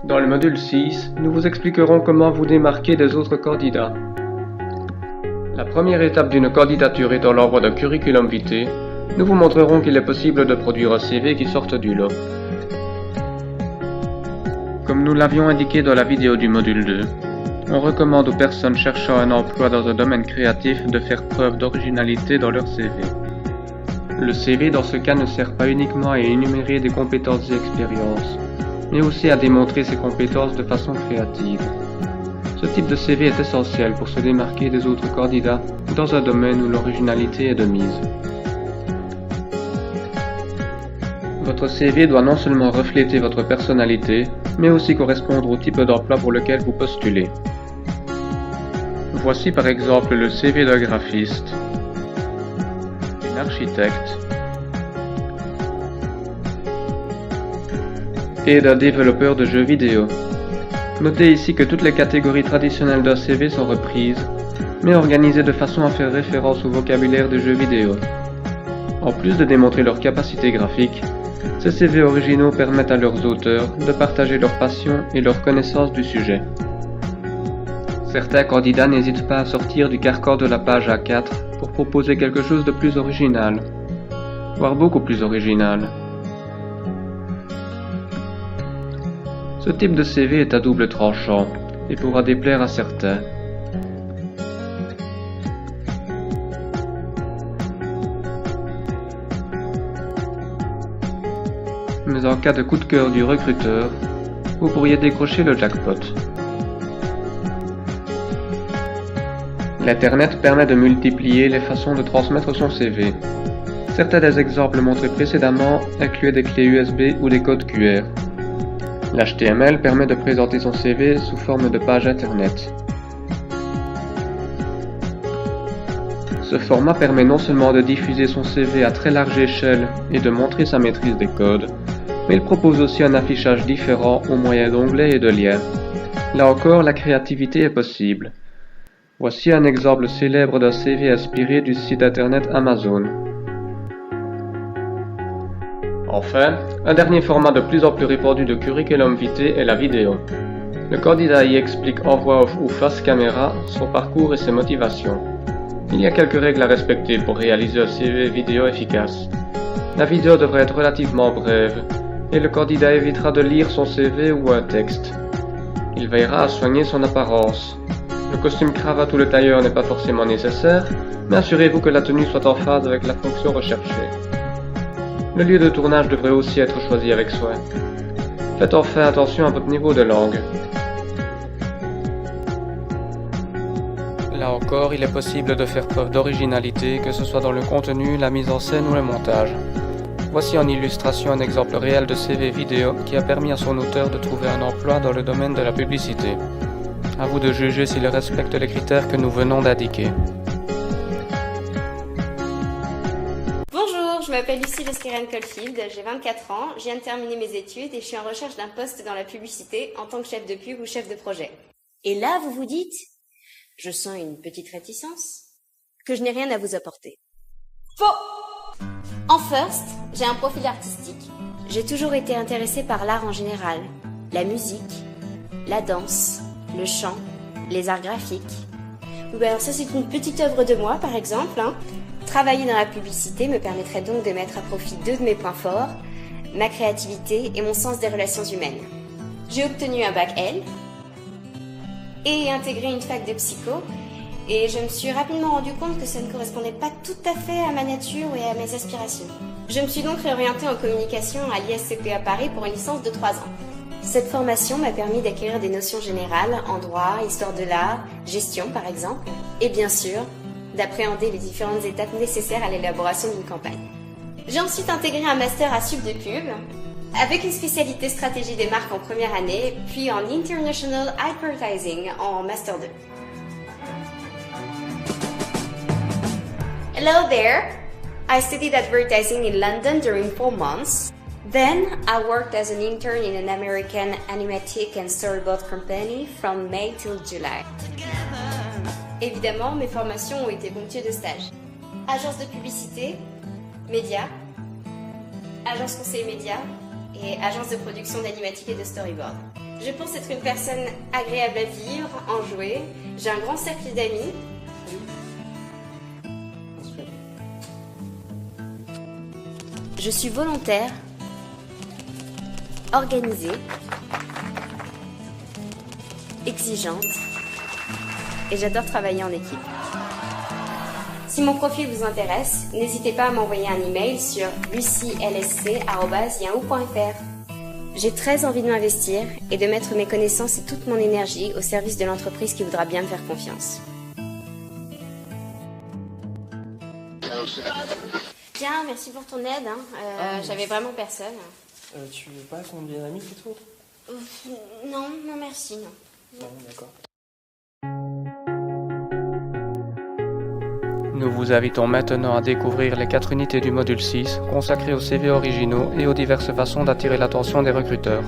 Dans le module 6, nous vous expliquerons comment vous démarquer des autres candidats. La première étape d'une candidature étant l'envoi d'un curriculum vitae, nous vous montrerons qu'il est possible de produire un CV qui sorte du lot. Comme nous l'avions indiqué dans la vidéo du module 2, on recommande aux personnes cherchant un emploi dans un domaine créatif de faire preuve d'originalité dans leur CV. Le CV dans ce cas ne sert pas uniquement à énumérer des compétences et expériences, mais aussi à démontrer ses compétences de façon créative. Ce type de CV est essentiel pour se démarquer des autres candidats dans un domaine où l'originalité est de mise. Votre CV doit non seulement refléter votre personnalité, mais aussi correspondre au type d'emploi pour lequel vous postulez. Voici par exemple le CV d'un graphiste, d'un architecte et d'un développeur de jeux vidéo. Notez ici que toutes les catégories traditionnelles d'un CV sont reprises, mais organisées de façon à faire référence au vocabulaire des jeux vidéo. En plus de démontrer leur capacité graphique, ces CV originaux permettent à leurs auteurs de partager leur passion et leur connaissance du sujet. Certains candidats n'hésitent pas à sortir du carcan de la page A4 pour proposer quelque chose de plus original, voire beaucoup plus original. Ce type de CV est à double tranchant et pourra déplaire à certains. Mais en cas de coup de cœur du recruteur, vous pourriez décrocher le jackpot. L'Internet permet de multiplier les façons de transmettre son CV. Certains des exemples montrés précédemment incluaient des clés USB ou des codes QR. L'HTML permet de présenter son CV sous forme de page Internet. Ce format permet non seulement de diffuser son CV à très large échelle et de montrer sa maîtrise des codes, mais il propose aussi un affichage différent au moyen d'onglets et de liens. Là encore, la créativité est possible. Voici un exemple célèbre d'un CV inspiré du site internet Amazon. Enfin, un dernier format de plus en plus répandu de curriculum vitae est la vidéo. Le candidat y explique en voix off ou face caméra son parcours et ses motivations. Il y a quelques règles à respecter pour réaliser un CV vidéo efficace. La vidéo devrait être relativement brève, et le candidat évitera de lire son CV ou un texte. Il veillera à soigner son apparence. Le costume cravate ou le tailleur n'est pas forcément nécessaire, mais assurez-vous que la tenue soit en phase avec la fonction recherchée. Le lieu de tournage devrait aussi être choisi avec soin. Faites enfin attention à votre niveau de langue. Là encore, il est possible de faire preuve d'originalité, que ce soit dans le contenu, la mise en scène ou le montage. Voici en illustration un exemple réel de CV vidéo qui a permis à son auteur de trouver un emploi dans le domaine de la publicité. À vous de juger s'il respecte les critères que nous venons d'indiquer. Bonjour, je m'appelle Lucie Lesqueren-Colfield, j'ai 24 ans, je viens de terminer mes études et je suis en recherche d'un poste dans la publicité en tant que chef de pub ou chef de projet. Et là, vous vous dites, je sens une petite réticence, que je n'ai rien à vous apporter. Faux! En first, j'ai un profil artistique. J'ai toujours été intéressée par l'art en général, la musique, la danse, le chant, les arts graphiques. Alors ça, c'est une petite œuvre de moi, par exemple. Travailler dans la publicité me permettrait donc de mettre à profit deux de mes points forts, ma créativité et mon sens des relations humaines. J'ai obtenu un bac L et intégré une fac de psycho, et je me suis rapidement rendu compte que ça ne correspondait pas tout à fait à ma nature et à mes aspirations. Je me suis donc réorientée en communication à l'ISCP à Paris pour une licence de 3 ans. Cette formation m'a permis d'acquérir des notions générales en droit, histoire de l'art, gestion par exemple, et bien sûr, d'appréhender les différentes étapes nécessaires à l'élaboration d'une campagne. J'ai ensuite intégré un master à Sup de Pub, avec une spécialité stratégie des marques en première année, puis en International Advertising en master 2. Hello there! I studied advertising in London during 4 months. Then I worked as an intern in an American animatic and storyboard company from May till July. Évidemment, mes formations ont été ponctuées de stages. Agence de publicité, médias, agence conseil médias et agence de production d'animatique et de storyboard. Je pense être une personne agréable à vivre, enjouée. J'ai un grand cercle d'amis. Je suis volontaire, organisée, exigeante et j'adore travailler en équipe. Si mon profil vous intéresse, n'hésitez pas à m'envoyer un email sur lucylsc@yahoo.fr. J'ai très envie de m'investir et de mettre mes connaissances et toute mon énergie au service de l'entreprise qui voudra bien me faire confiance. Bien, merci pour ton aide. J'avais vraiment personne. Tu veux pas qu'on devienne amis plutôt? Non, merci, non. Non, d'accord. Nous vous invitons maintenant à découvrir les 4 unités du module 6 consacrées aux CV originaux et aux diverses façons d'attirer l'attention des recruteurs.